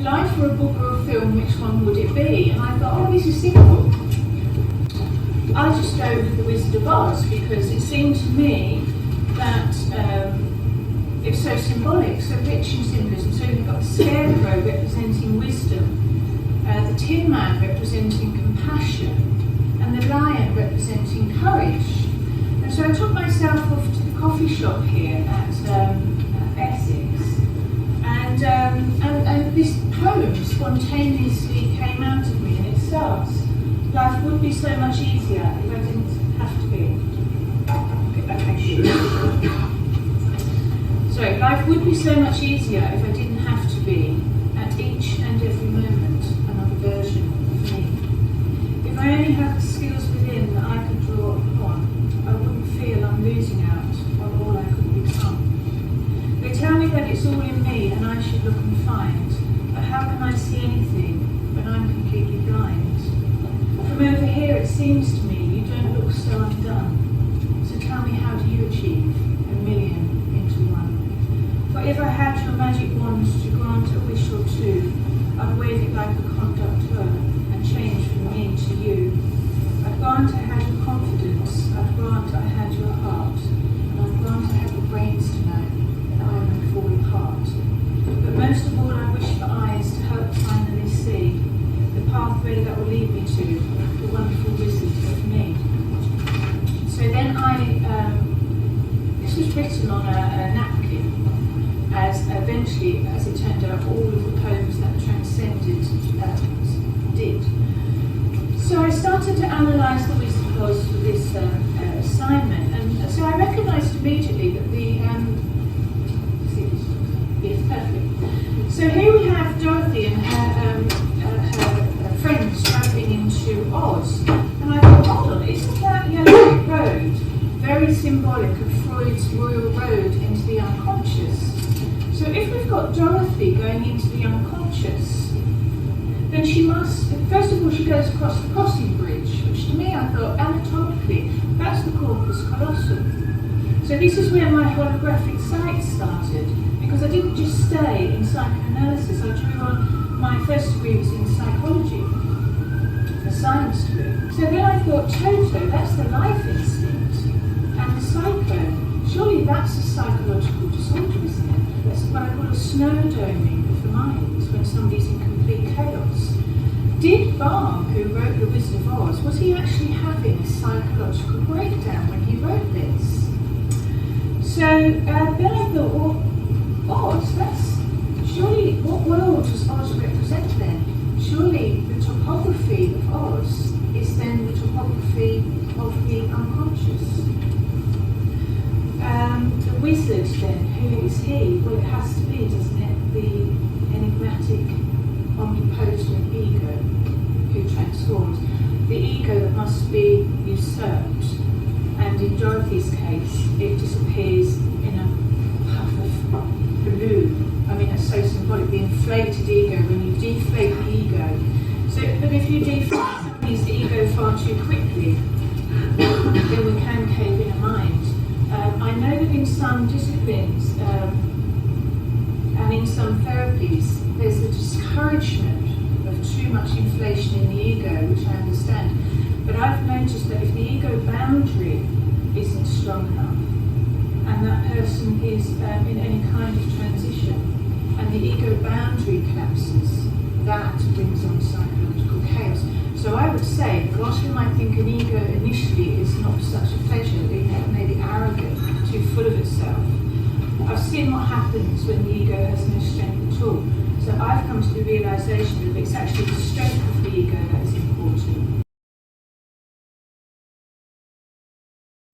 life or a book or a film, which one would it be? And I thought, oh, this is simple. I'll just go with The Wizard of Oz, because it seemed to me that it's so symbolic, so rich in symbolism. So you've got the Scarecrow representing wisdom, the Tin Man representing compassion, and the Lion representing courage. And so I took myself off to the coffee shop here at Essex, and this poem spontaneously came out of me, and it starts: life would be so much easier if I didn't have to be. So, life would be so much easier if I didn't have to be, at each and every moment, another version of me. If I only had the skills within that I could draw upon, I wouldn't feel I'm losing out on all I could become. They tell me that it's all in me and I should look and find, but how can I see anything when I'm completely blind? From over here it seems to me you don't look so undone. So tell me, how do you achieve a million into one? For if I had your magic wand to grant a wish or two, I'd wave it like a conductor and change from me to you. I'd grant I had your confidence, I'd grant I had your heart, and I'd grant I had the brains to know that I would fall apart. But most of all, I wish for eyes to help finally see the pathway that will lead me to the wonderful wizard of me. So then this was written on a napkin, as eventually, as it turned out, all of the poems that transcended did. So I started to analyse the Wizard of Oz for this assignment, and so I recognised immediately that yes, perfect. So here we have Dorothy and her friends travelling into Oz, and I thought, hold on, isn't that yellow road very symbolic of Freud's royal road into the unconscious? So if we've got Dorothy going into the unconscious, then she must, first of all, she goes across the crossing bridge, which to me I thought, anatomically, that's the corpus callosum. So this is where my holographic sight started, because I didn't just stay in psychoanalysis. I drew on, my first degree was in psychology, a science degree. So then I thought, Toto, that's the life instinct, and the psycho, surely that's a psychological disorder, isn't it? That's what I call a snowdoming of the mind, when somebody's in complete chaos. Did Barr, who wrote The Wizard of Oz, was he actually having a psychological breakdown when he wrote this? So then I thought, well, Oz, that's surely, what world does Oz represent then? Surely the topography of Oz is then the topography of the unconscious. The wizard then, who is he? Well, it has to be, doesn't it, the enigmatic, omnipotent ego who transforms. The ego that must be usurped, and in Dorothy's case, it disappears in a puff of blue. I mean, that's so symbolic, the inflated ego, when you deflate the ego. So, but if you deflate somebody's ego far too quickly, then we can cave in a mind. I know that in some disciplines and in some therapies, there's a discouragement of too much inflation in the ego, which I understand. But I've noticed that if the ego boundary isn't strong enough, and that person is in any kind of transition, and the ego boundary collapses, that brings on psychological chaos. So I would say, whilst we might think an ego initially is not such a pleasure, maybe arrogant, too full of itself, I've seen what happens when the ego has no strength at all. So I've come to the realisation that it's actually the strength of the ego that is important.